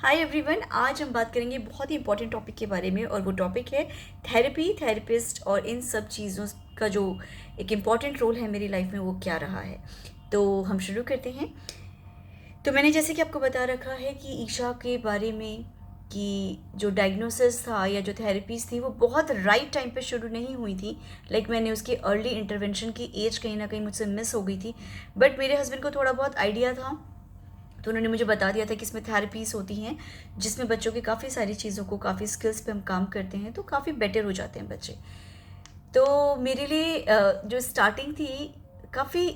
Hi everyone, आज हम बात करेंगे बहुत ही इंपॉर्टेंट टॉपिक के बारे में और वो टॉपिक है थेरेपी, थेरेपिस्ट और इन सब चीज़ों का जो एक इम्पॉर्टेंट रोल है मेरी लाइफ में वो क्या रहा है। तो हम शुरू करते हैं। तो मैंने जैसे कि आपको बता रखा है कि ईशा के बारे में कि जो डायग्नोसिस था या जो थेरेपीज़ थी वो बहुत राइट टाइम पे शुरू नहीं हुई थी। मैंने उसकी अर्ली इंटरवेंशन की एज कहीं ना कहीं मुझसे मिस हो गई थी। बट मेरे हस्बैंड को थोड़ा बहुत आइडिया था, तो उन्होंने मुझे बता दिया था कि इसमें थेरेपीज़ होती हैं जिसमें बच्चों की काफ़ी सारी चीज़ों को, काफ़ी स्किल्स पे हम काम करते हैं तो काफ़ी बेटर हो जाते हैं बच्चे। तो मेरे लिए जो स्टार्टिंग थी काफ़ी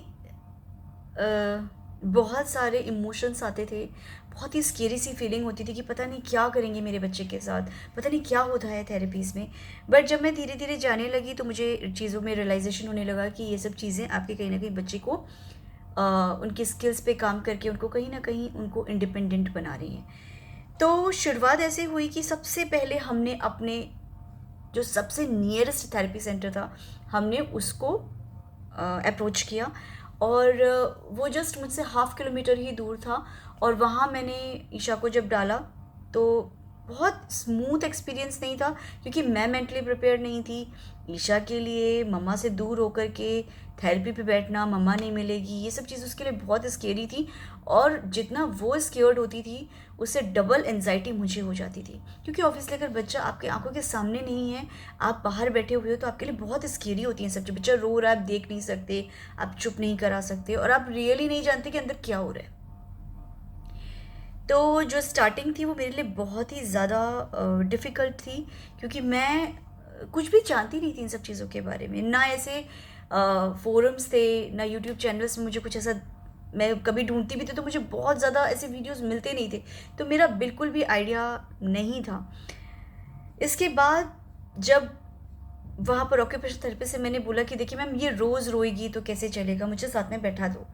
बहुत सारे इमोशंस आते थे। बहुत ही स्केरी सी फीलिंग होती थी कि पता नहीं क्या करेंगे मेरे बच्चे के साथ, पता नहीं क्या होता है थेरेपीज़ में। बट जब मैं धीरे धीरे जाने लगी तो मुझे चीज़ों में रियलाइजेशन होने लगा कि ये सब चीज़ें आपके कहीं ना कहीं बच्चे को उनके स्किल्स पे काम करके उनको कहीं ना कहीं उनको इंडिपेंडेंट बना रही हैं। तो शुरुआत ऐसे हुई कि सबसे पहले हमने अपने जो सबसे नियरेस्ट थेरेपी सेंटर था हमने उसको अप्रोच किया। और वो जस्ट मुझसे 1/2 किलोमीटर ही दूर था। और वहाँ मैंने ईशा को जब डाला तो बहुत स्मूथ एक्सपीरियंस नहीं था, क्योंकि मैं मेंटली प्रिपेयर नहीं थी ईशा के लिए। मम्मा से दूर होकर के थेरेपी पे बैठना, मम्मा नहीं मिलेगी, ये सब चीज़ उसके लिए बहुत स्केरी थी। और जितना वो स्केयर्ड होती थी उससे डबल एनजाइटी मुझे हो जाती थी, क्योंकि ऑब्वियसली अगर बच्चा आपके आंखों के सामने नहीं है, आप बाहर बैठे हुए हो, तो आपके लिए बहुत स्केरी होती है सब चीज़। बच्चा रो रहा है, आप देख नहीं सकते, आप चुप नहीं करा सकते, और आप रियली नहीं जानते कि अंदर क्या हो रहा है। तो जो स्टार्टिंग थी वो मेरे लिए बहुत ही ज़्यादा डिफ़िकल्ट थी, क्योंकि मैं कुछ भी जानती नहीं थी इन सब चीज़ों के बारे में। ना ऐसे फोरम्स थे, ना यूट्यूब चैनल्स में मुझे कुछ ऐसा, मैं कभी ढूंढती भी थी तो मुझे बहुत ज़्यादा ऐसे वीडियोस मिलते नहीं थे। तो मेरा बिल्कुल भी आइडिया नहीं था। इसके बाद जब वहाँ पर ऑक्यूपेशनल थेरेपिस्ट से मैंने बोला कि देखिए मैम, ये रोज़ रोएगी तो कैसे चलेगा, मुझे साथ में बैठा दो।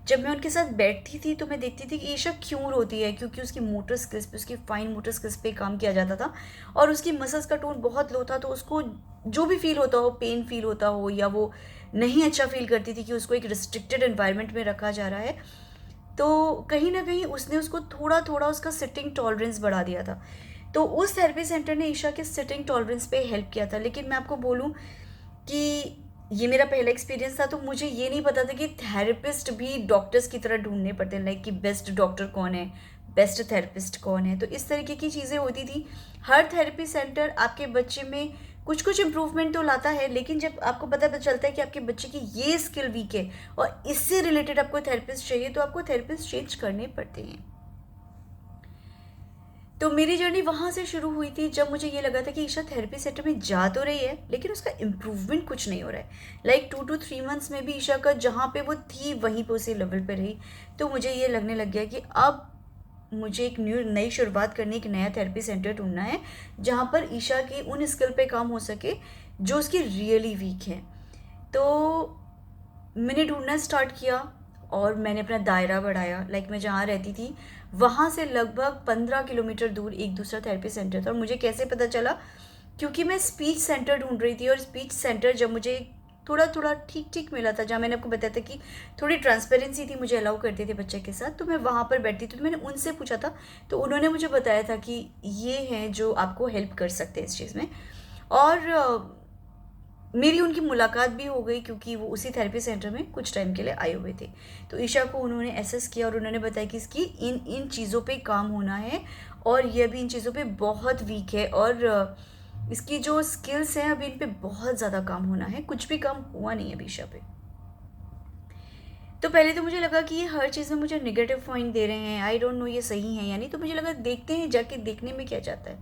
जब मैं उनके साथ बैठती थी तो मैं देखती थी कि ईशा क्यों रोती है, क्योंकि उसकी मोटर स्किल्स पे, उसकी फाइन मोटर स्किल्स पे काम किया जाता था और उसकी मसल्स का टोन बहुत लो था। तो उसको जो भी फील होता हो, पेन फील होता हो, या वो नहीं अच्छा फील करती थी कि उसको एक रिस्ट्रिक्टेड एनवायरनमेंट में रखा जा रहा है, तो कहीं ना कहीं उसने उसको थोड़ा थोड़ा उसका सिटिंग टॉलरेंस बढ़ा दिया था। तो उस थेरेपी सेंटर ने ईशा के सिटिंग टॉलरेंस पे हेल्प किया था। लेकिन मैं आपको बोलूँ कि ये मेरा पहला एक्सपीरियंस था, तो मुझे ये नहीं पता था कि थेरेपिस्ट भी डॉक्टर्स की तरह ढूंढने पड़ते हैं, कि बेस्ट डॉक्टर कौन है, बेस्ट थेरेपिस्ट कौन है। तो इस तरीके की चीज़ें होती थी। हर थेरेपी सेंटर आपके बच्चे में कुछ कुछ इम्प्रूवमेंट तो लाता है, लेकिन जब आपको पता चलता है कि आपके बच्चे की ये स्किल वीक है और इससे रिलेटेड आपको थेरेपिस्ट चाहिए, तो आपको थेरेपिस्ट चेंज करने पड़ते हैं। तो मेरी जर्नी वहाँ से शुरू हुई थी, जब मुझे ये लगा था कि ईशा थेरेपी सेंटर में जा तो रही है लेकिन उसका इम्प्रूवमेंट कुछ नहीं हो रहा है। 2 to 3 मंथ्स में भी ईशा का जहाँ पे वो थी वहीं पे उसी लेवल पे रही। तो मुझे ये लगने लग गया कि अब मुझे एक नई शुरुआत करनी, एक नया थेरेपी सेंटर ढूंढना है जहाँ पर ईशा की उन स्किल पे काम हो सके जो उसकी रियली वीक है। तो मैंने ढूंढना स्टार्ट किया और मैंने अपना दायरा बढ़ाया। मैं जहाँ रहती थी वहाँ से लगभग 15 किलोमीटर दूर एक दूसरा थेरेपी सेंटर था। और मुझे कैसे पता चला, क्योंकि मैं स्पीच सेंटर ढूंढ रही थी, और स्पीच सेंटर जब मुझे थोड़ा थोड़ा ठीक ठीक मिला था, जहाँ मैंने आपको बताया था कि थोड़ी ट्रांसपेरेंसी थी, मुझे अलाउ करते थे बच्चे के साथ, तो मैं वहाँ पर बैठती थी। तो मैंने उनसे पूछा था, तो उन्होंने मुझे बताया था कि ये हैं जो आपको हेल्प कर सकते हैं इस चीज़ में। और मेरी उनकी मुलाकात भी हो गई, क्योंकि वो उसी थेरेपी सेंटर में कुछ टाइम के लिए आए हुए थे। तो ईशा को उन्होंने एसेस किया और उन्होंने बताया कि इसकी इन इन चीज़ों पे काम होना है, और ये अभी इन चीज़ों पे बहुत वीक है, और इसकी जो स्किल्स हैं अभी इन पे बहुत ज़्यादा काम होना है। कुछ भी काम हुआ नहीं है अभी ईशा पे। तो पहले तो मुझे लगा कि ये हर चीज़ में मुझे निगेटिव पॉइंट दे रहे हैं, आई डोंट नो ये सही है या नहीं। तो मुझे लगा देखते हैं, जाके देखने में क्या जाता है।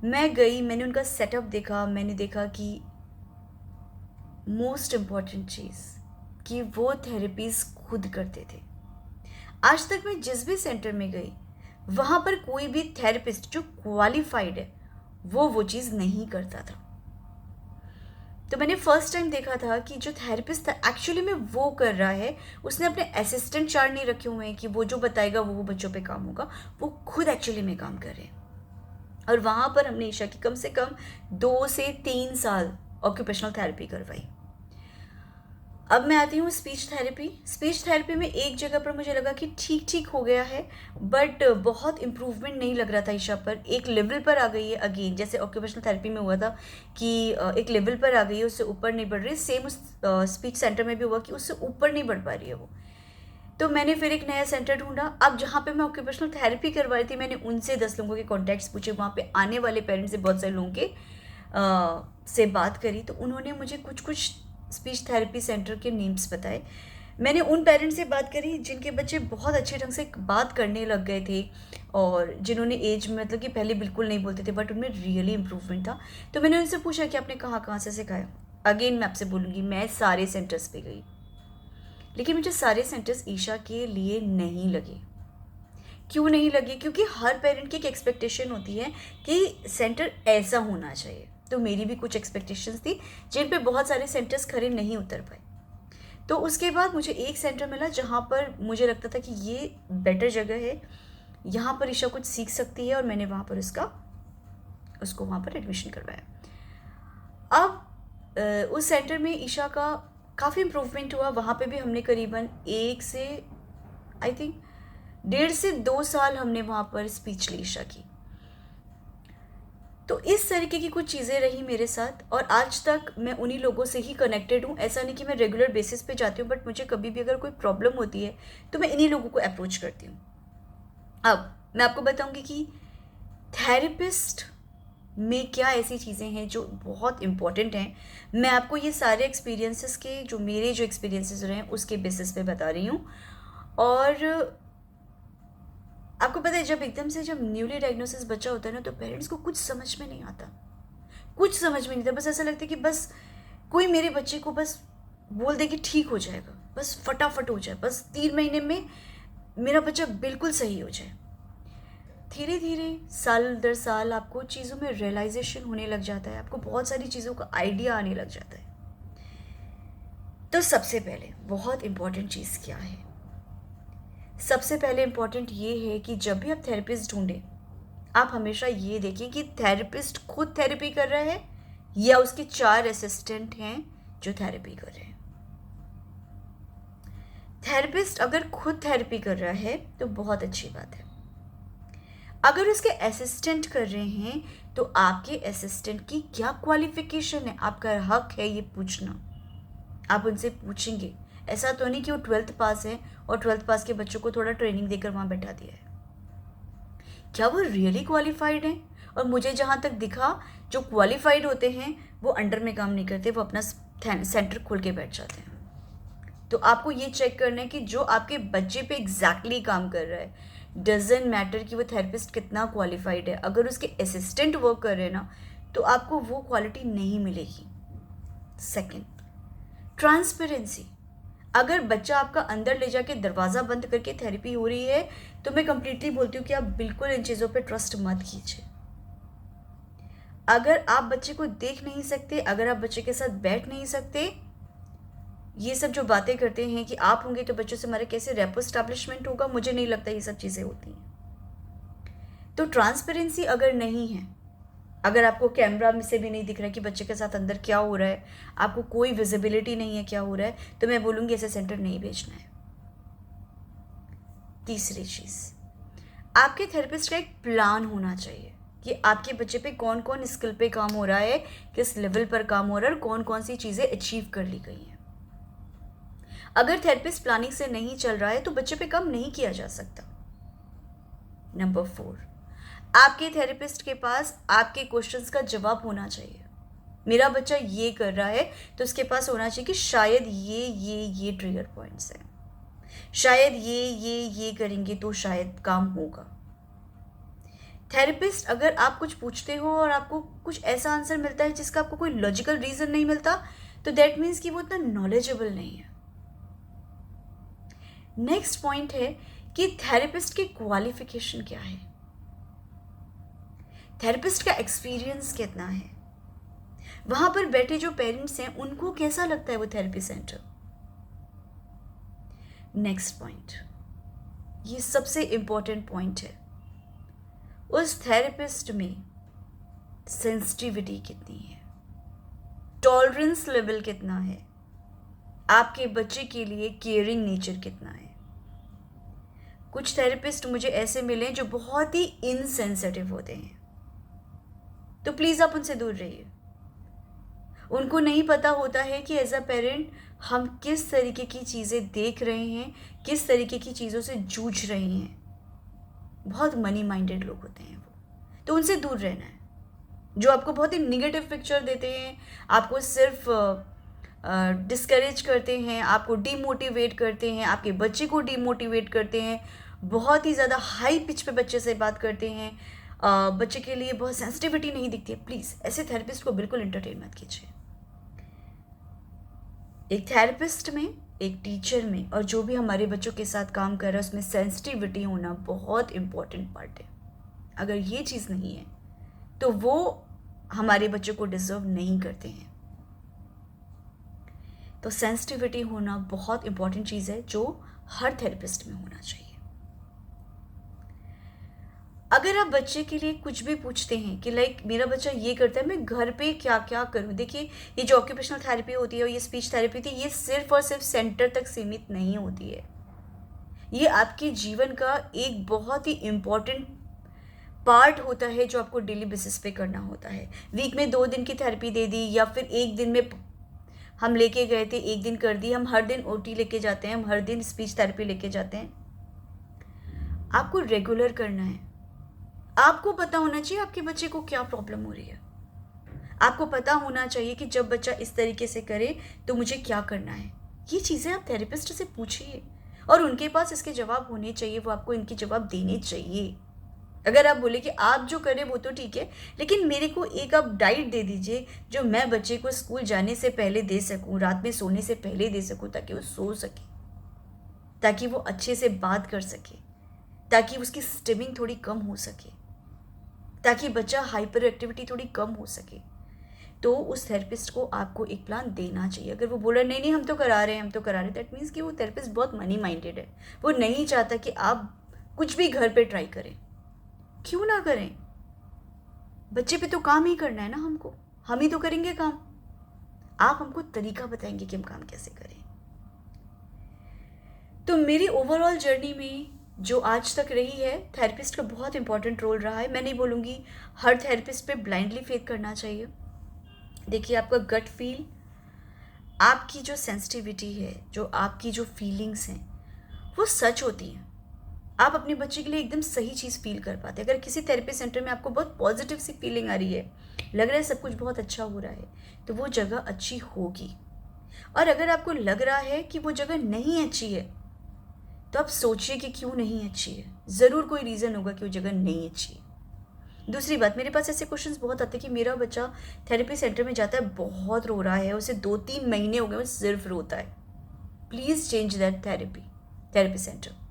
मैं गई, मैंने उनका सेटअप देखा, मैंने देखा कि मोस्ट इम्पॉर्टेंट चीज़ कि वो थेरेपीज़ खुद करते थे। आज तक मैं जिस भी सेंटर में गई वहाँ पर कोई भी थेरेपिस्ट जो क्वालिफाइड है वो चीज़ नहीं करता था। तो मैंने फर्स्ट टाइम देखा था कि जो थेरेपिस्ट था एक्चुअली में वो कर रहा है। उसने अपने असिस्टेंट चार्ट नहीं रखे हुए हैं कि वो जो बताएगा वो बच्चों पे काम होगा, वो खुद एक्चुअली में काम कर रहे हैं। और वहाँ पर हमने ईशा की कम से कम 2 से 3 साल ऑक्यूपेशनल थेरेपी करवाई। अब मैं आती हूँ स्पीच थेरेपी। स्पीच थेरेपी में एक जगह पर मुझे लगा कि ठीक ठीक हो गया है, बट बहुत इम्प्रूवमेंट नहीं लग रहा था ईशा पर। एक लेवल पर आ गई है अगेन, जैसे ऑक्यूपेशनल थेरेपी में हुआ था कि एक लेवल पर आ गई है, उससे ऊपर नहीं बढ़ रही। सेम उस स्पीच सेंटर में भी हुआ कि उससे ऊपर नहीं बढ़ पा रही है वो। तो मैंने फिर एक नया सेंटर ढूंढा। अब जहाँ पे मैं ऑक्यूपेशनल थेरेपी करवा रही थी, मैंने उनसे 10 लोगों के कॉन्टैक्ट्स पूछे, वहाँ पे आने वाले पेरेंट्स से बहुत सारे लोगों के से बात करी, तो उन्होंने मुझे कुछ कुछ स्पीच थेरेपी सेंटर के नेम्स बताए। मैंने उन पेरेंट्स से बात करी जिनके बच्चे बहुत अच्छे ढंग से बात करने लग गए थे, और जिन्होंने एज में मतलब कि पहले बिल्कुल नहीं बोलते थे बट उनमें रियली इम्प्रूवमेंट था। तो मैंने उनसे पूछा कि आपने कहाँ कहाँ से सिखाया। अगेन मैं आपसे बोलूँगी, मैं सारे सेंटर्स पे गई, लेकिन मुझे सारे सेंटर्स ईशा के लिए नहीं लगे। क्यों नहीं लगे? क्योंकि हर पेरेंट की एक एक्सपेक्टेशन होती है कि सेंटर ऐसा होना चाहिए। तो मेरी भी कुछ एक्सपेक्टेशंस थी जिन पे बहुत सारे सेंटर्स खरे नहीं उतर पाए। तो उसके बाद मुझे एक सेंटर मिला जहाँ पर मुझे लगता था कि ये बेटर जगह है, यहाँ पर ईशा कुछ सीख सकती है, और मैंने वहाँ पर उसको वहाँ पर एडमिशन करवाया। अब उस सेंटर में ईशा का काफ़ी इम्प्रूवमेंट हुआ। वहाँ पे भी हमने करीबन 1 से आई थिंक 1.5 से 2 साल हमने वहाँ पर स्पीच ली ईशा की। तो इस तरीके की कुछ चीज़ें रही मेरे साथ, और आज तक मैं उन्हीं लोगों से ही कनेक्टेड हूँ। ऐसा नहीं कि मैं रेगुलर बेसिस पे जाती हूँ, बट मुझे कभी भी अगर कोई प्रॉब्लम होती है तो मैं इन्हीं लोगों को अप्रोच करती हूँ। अब मैं आपको बताऊँगी कि थेरेपिस्ट में क्या ऐसी चीज़ें हैं जो बहुत इम्पॉर्टेंट हैं। मैं आपको ये सारे एक्सपीरियंसेस के, जो मेरे जो एक्सपीरियंसेस रहे हैं उसके बेसिस पे बता रही हूँ। और आपको पता है, जब न्यूली डायग्नोसिस बच्चा होता है ना, तो पेरेंट्स को कुछ समझ में नहीं आता, कुछ समझ में नहीं आता। बस ऐसा लगता है कि बस कोई मेरे बच्चे को बस बोल दे कि ठीक हो जाएगा, बस फटाफट हो जाए, बस 3 महीने में मेरा बच्चा बिल्कुल सही हो जाए। धीरे धीरे साल दर साल आपको चीज़ों में रियलाइजेशन होने लग जाता है, आपको बहुत सारी चीज़ों का आइडिया आने लग जाता है। तो सबसे पहले बहुत इम्पॉर्टेंट चीज़ क्या है? सबसे पहले इम्पॉर्टेंट ये है कि जब भी आप थेरेपिस्ट ढूंढें, आप हमेशा ये देखें कि थेरेपिस्ट खुद थेरेपी कर रहा है या उसके 4 असिस्टेंट हैं जो थेरेपी कर रहे हैं। थेरेपिस्ट अगर खुद थेरेपी कर रहा है तो बहुत अच्छी बात है। अगर उसके असिस्टेंट कर रहे हैं तो आपके असिस्टेंट की क्या क्वालिफिकेशन है, आपका हक है ये पूछना। आप उनसे पूछेंगे। ऐसा तो नहीं कि वो 12th पास है और 12th पास के बच्चों को थोड़ा ट्रेनिंग देकर वहाँ बैठा दिया है। क्या वो रियली क्वालिफाइड हैं? और मुझे जहाँ तक दिखा, जो क्वालिफाइड होते हैं वो अंडर में काम नहीं करते, वो अपना सेंटर खोल के बैठ जाते हैं। तो आपको ये चेक करना है कि जो आपके बच्चे पे एग्जैक्टली काम कर रहा है, डजेंट मैटर कि वो थेरेपिस्ट कितना क्वालिफाइड है, अगर उसके असिस्टेंट वर्क कर रहे हैं ना, तो आपको वो क्वालिटी नहीं मिलेगी। Second, transparency. अगर बच्चा आपका अंदर ले जाके दरवाज़ा बंद करके थेरेपी हो रही है, तो मैं कंप्लीटली बोलती हूँ कि आप बिल्कुल इन चीज़ों पे ट्रस्ट मत कीजिए। अगर आप बच्चे को देख नहीं सकते, अगर आप बच्चे के साथ बैठ नहीं सकते, ये सब जो बातें करते हैं कि आप होंगे तो बच्चों से हमारा कैसे रेपो स्टैब्लिशमेंट होगा, मुझे नहीं लगता ये सब चीज़ें होती हैं। तो ट्रांसपेरेंसी अगर नहीं है, अगर आपको कैमरा में से भी नहीं दिख रहा है कि बच्चे के साथ अंदर क्या हो रहा है, आपको कोई विजिबिलिटी नहीं है क्या हो रहा है, तो मैं बोलूँगी ऐसे सेंटर नहीं भेजना है। तीसरी चीज़, आपके थेरेपिस्ट का एक प्लान होना चाहिए कि आपके बच्चे पे कौन कौन स्किल पे काम हो रहा है, किस लेवल पर काम हो रहा है, और कौन कौन सी चीज़ें अचीव कर ली गई हैं। अगर थेरेपिस्ट प्लानिंग से नहीं चल रहा है तो बच्चे पे काम नहीं किया जा सकता। नंबर 4, आपके थेरेपिस्ट के पास आपके क्वेश्चंस का जवाब होना चाहिए। मेरा बच्चा ये कर रहा है, तो उसके पास होना चाहिए कि शायद ये ट्रिगर पॉइंट्स हैं, शायद ये करेंगे तो शायद काम होगा। थेरेपिस्ट, अगर आप कुछ पूछते हो और आपको कुछ ऐसा आंसर मिलता है जिसका आपको कोई लॉजिकल रीज़न नहीं मिलता, तो दैट मीन्स कि वो इतना नॉलेजेबल नहीं है। नेक्स्ट पॉइंट है कि थेरेपिस्ट की क्वालिफिकेशन क्या है, थेरेपिस्ट का एक्सपीरियंस कितना है, वहां पर बैठे जो पेरेंट्स हैं उनको कैसा लगता है वो थेरेपी सेंटर। नेक्स्ट पॉइंट, ये सबसे इंपॉर्टेंट पॉइंट है, उस थेरेपिस्ट में सेंसिटिविटी कितनी है, टॉलरेंस लेवल कितना है, आपके बच्चे के लिए केयरिंग नेचर कितना है। कुछ थेरेपिस्ट मुझे ऐसे मिले जो बहुत ही इनसेंसिटिव होते हैं, तो प्लीज़ आप उनसे दूर रहिए। उनको नहीं पता होता है कि एज अ पेरेंट हम किस तरीके की चीज़ें देख रहे हैं, किस तरीके की चीज़ों से जूझ रहे हैं। बहुत मनी माइंडेड लोग होते हैं वो, तो उनसे दूर रहना है। जो आपको बहुत ही निगेटिव पिक्चर देते हैं, आपको सिर्फ डिस्करेज करते हैं, आपको डीमोटिवेट करते हैं, आपके बच्चे को डीमोटिवेट करते हैं, बहुत ही ज़्यादा हाई पिच पे बच्चे से बात करते हैं, बच्चे के लिए बहुत सेंसिटिविटी नहीं दिखती है, प्लीज़ ऐसे थेरेपिस्ट को बिल्कुल एंटरटेन मत कीजिए। एक थेरेपिस्ट में, एक टीचर में, और जो भी हमारे बच्चों के साथ काम कर रहा है उसमें सेंसिटिविटी होना बहुत इम्पॉर्टेंट पार्ट है। अगर ये चीज़ नहीं है तो वो हमारे बच्चों को डिज़र्व नहीं करते हैं। तो सेंसिटिविटी होना बहुत इम्पॉर्टेंट चीज़ है जो हर थेरेपिस्ट में होना चाहिए। अगर आप बच्चे के लिए कुछ भी पूछते हैं कि लाइक मेरा बच्चा ये करता है, मैं घर पे क्या क्या करूँ। देखिए, ये जो ऑक्यूपेशनल थेरेपी होती है और ये स्पीच थेरेपी होती है, ये सिर्फ और सिर्फ सेंटर तक सीमित नहीं होती है। ये आपके जीवन का एक बहुत ही इम्पॉर्टेंट पार्ट होता है जो आपको डेली बेसिस पे करना होता है। वीक में 2 दिन की थेरेपी दे दी या फिर 1 दिन में हम लेके गए थे, 1 दिन कर दी, हम हर दिन ओटी लेके जाते हैं, हम हर दिन स्पीच थेरेपी लेके जाते हैं। आपको रेगुलर करना है। आपको पता होना चाहिए आपके बच्चे को क्या प्रॉब्लम हो रही है। आपको पता होना चाहिए कि जब बच्चा इस तरीके से करे तो मुझे क्या करना है। ये चीज़ें आप थेरेपिस्ट से पूछिए और उनके पास इसके जवाब होने चाहिए, वो आपको इनके जवाब देने चाहिए। अगर आप बोले कि आप जो करें वो तो ठीक है, लेकिन मेरे को एक आप डाइट दे दीजिए जो मैं बच्चे को स्कूल जाने से पहले दे सकूं, रात में सोने से पहले दे सकूं, ताकि वो सो सके, ताकि वो अच्छे से बात कर सके, ताकि उसकी स्टिमिंग थोड़ी कम हो सके, ताकि बच्चा हाइपर एक्टिविटी थोड़ी कम हो सके। तो उस थेरेपिस्ट को आपको एक प्लान देना चाहिए। अगर वो बोला नहीं नहीं हम तो करा रहे हैं, हम तो करा रहे हैं, दैट मीन्स कि वो थेरेपिस्ट बहुत मनी माइंडेड है। वो नहीं चाहता कि आप कुछ भी घर पे ट्राई करें। क्यों ना करें, बच्चे पे तो काम ही करना है ना हमको, हम ही तो करेंगे काम। आप हमको तरीका बताएंगे कि हम काम कैसे करें। तो मेरी ओवरऑल जर्नी में जो आज तक रही है, थेरेपिस्ट का बहुत इंपॉर्टेंट रोल रहा है। मैं नहीं बोलूँगी हर थेरेपिस्ट पे ब्लाइंडली फेथ करना चाहिए। देखिए, आपका गट फील, आपकी जो सेंसिटिविटी है, जो आपकी जो फीलिंग्स हैं, वो सच होती हैं। आप अपने बच्चे के लिए एकदम सही चीज़ फील कर पाते हैं। अगर किसी थेरेपी सेंटर में आपको बहुत पॉजिटिव सी फीलिंग आ रही है, लग रहा है सब कुछ बहुत अच्छा हो रहा है, तो वो जगह अच्छी होगी। और अगर आपको लग रहा है कि वो जगह नहीं अच्छी है, तो आप सोचिए कि क्यों नहीं अच्छी है। ज़रूर कोई रीज़न होगा कि वो जगह नहीं अच्छी है। दूसरी बात, मेरे पास ऐसे क्वेश्चंस बहुत आते हैं कि मेरा बच्चा थेरेपी सेंटर में जाता है, बहुत रो रहा है, उसे 2-3 महीने हो गए वो सिर्फ रोता है। Please change that therapy centre.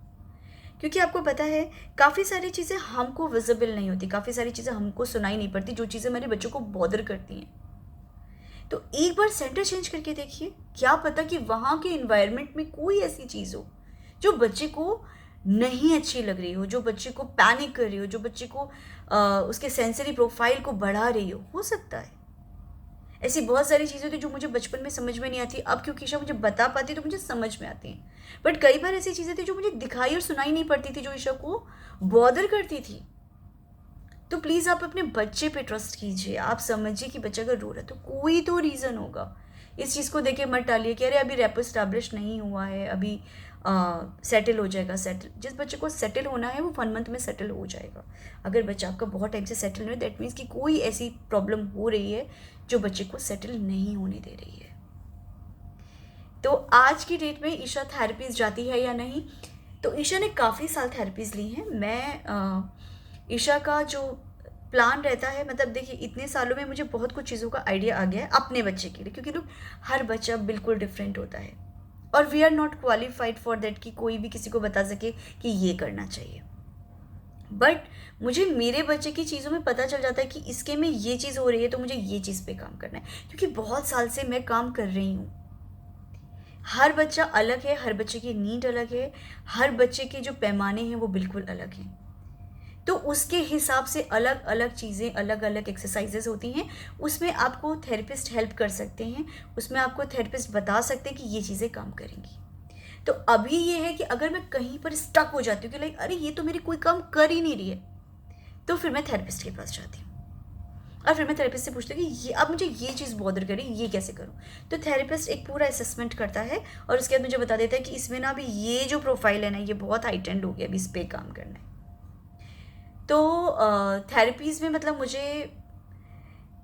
क्योंकि आपको पता है काफ़ी सारी चीज़ें हमको विजिबल नहीं होती, काफ़ी सारी चीज़ें हमको सुनाई नहीं पड़ती, जो चीज़ें हमारे बच्चों को बॉदर करती हैं। तो एक बार सेंटर चेंज करके देखिए, क्या पता कि वहाँ के इन्वायरमेंट में कोई ऐसी चीज़ हो जो बच्चे को नहीं अच्छी लग रही हो, जो बच्चे को पैनिक कर रही हो, जो बच्चे को उसके सेंसरी प्रोफाइल को बढ़ा रही हो सकता है। ऐसी बहुत सारी चीज़ें थी जो मुझे बचपन में समझ में नहीं आती, अब क्योंकि ईशा मुझे बता पाती तो मुझे समझ में आती हैं। बट कई बार ऐसी चीज़ें थी जो मुझे दिखाई और सुनाई नहीं पड़ती थी, जो ईशा को बॉदर करती थी। तो प्लीज़ आप अपने बच्चे पे ट्रस्ट कीजिए। आप समझिए कि बच्चा अगर रो रहा है तो कोई तो रीज़न होगा। इस चीज़ को देख के मत टालिए कि अरे अभी रेपो इस्टेब्लिश नहीं हुआ है, अभी सेटल हो जाएगा। जिस बच्चे को सेटल होना है वो 1 मंथ में सेटल हो जाएगा। अगर बच्चा आपका बहुत टाइम से सेटल नहीं है, दैट मीन्स कि कोई ऐसी प्रॉब्लम हो रही है जो बच्चे को सेटल नहीं होने दे रही है। तो आज की डेट में ईशा थेरेपीज जाती है या नहीं? तो ईशा ने काफ़ी साल थेरेपीज ली हैं। मैं ईशा का जो प्लान रहता है, मतलब देखिए इतने सालों में मुझे बहुत कुछ चीज़ों का आइडिया आ गया है अपने बच्चे के लिए, क्योंकि लोग हर बच्चा बिल्कुल डिफरेंट होता है और we are not qualified for that कि कोई भी किसी को बता सके कि ये करना चाहिए। बट मुझे मेरे बच्चे की चीज़ों में पता चल जाता है कि इसके में ये चीज़ हो रही है तो मुझे ये चीज़ पे काम करना है, क्योंकि बहुत साल से मैं काम कर रही हूँ। हर बच्चा अलग है, हर बच्चे की नीड अलग है, हर बच्चे के जो पैमाने हैं वो बिल्कुल अलग हैं। तो उसके हिसाब से अलग अलग चीज़ें, अलग अलग एक्सरसाइजेज होती हैं, उसमें आपको थेरेपिस्ट हेल्प कर सकते हैं, उसमें आपको थेरेपिस्ट बता सकते हैं कि ये चीज़ें काम करेंगी। तो अभी ये है कि अगर मैं कहीं पर स्टक हो जाती हूँ कि लाइक अरे ये तो मेरी कोई काम कर ही नहीं रही है, तो फिर मैं थेरेपिस्ट के पास जाती हूँ और फिर मैं थेरेपिस्ट से पूछती हूँ कि ये अब मुझे ये चीज़ बॉदर करी, ये कैसे करूँ। तो थेरेपिस्ट एक पूरा असेसमेंट करता है और उसके बाद मुझे बता देता है कि इसमें ना अभी ये जो प्रोफाइल है ना, ये बहुत हाइटेंड हो गया, अभी इस पर काम करना है। तो थेरेपीज़ में मतलब मुझे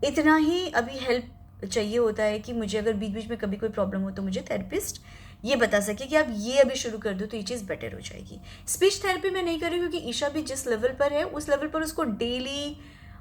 इतना ही अभी हेल्प चाहिए होता है कि मुझे अगर बीच बीच में कभी कोई प्रॉब्लम हो तो मुझे थेरेपिस्ट ये बता सके कि आप ये अभी शुरू कर दो तो ये चीज़ बेटर हो जाएगी। स्पीच थेरेपी मैं नहीं कर रही क्योंकि ईशा भी जिस लेवल पर है उस लेवल पर उसको डेली,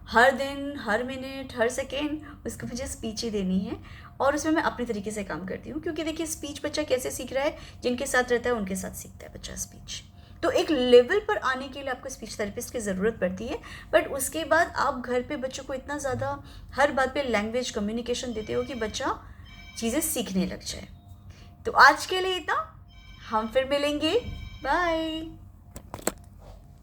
हर दिन, हर मिनट, हर सेकेंड उसको मुझे स्पीच ही देनी है और उसमें मैं अपने तरीके से काम करती हूँ। क्योंकि देखिए स्पीच बच्चा कैसे सीख रहा है, जिनके साथ रहता है उनके साथ सीखता है बच्चा स्पीच। तो एक लेवल पर आने के लिए आपको स्पीच थेरेपिस्ट की ज़रूरत पड़ती है, बट उसके बाद आप घर पे बच्चों को इतना ज़्यादा हर बात पे लैंग्वेज कम्युनिकेशन देते हो कि बच्चा चीज़ें सीखने लग जाए। तो आज के लिए इतना, हम फिर मिलेंगे, बाय।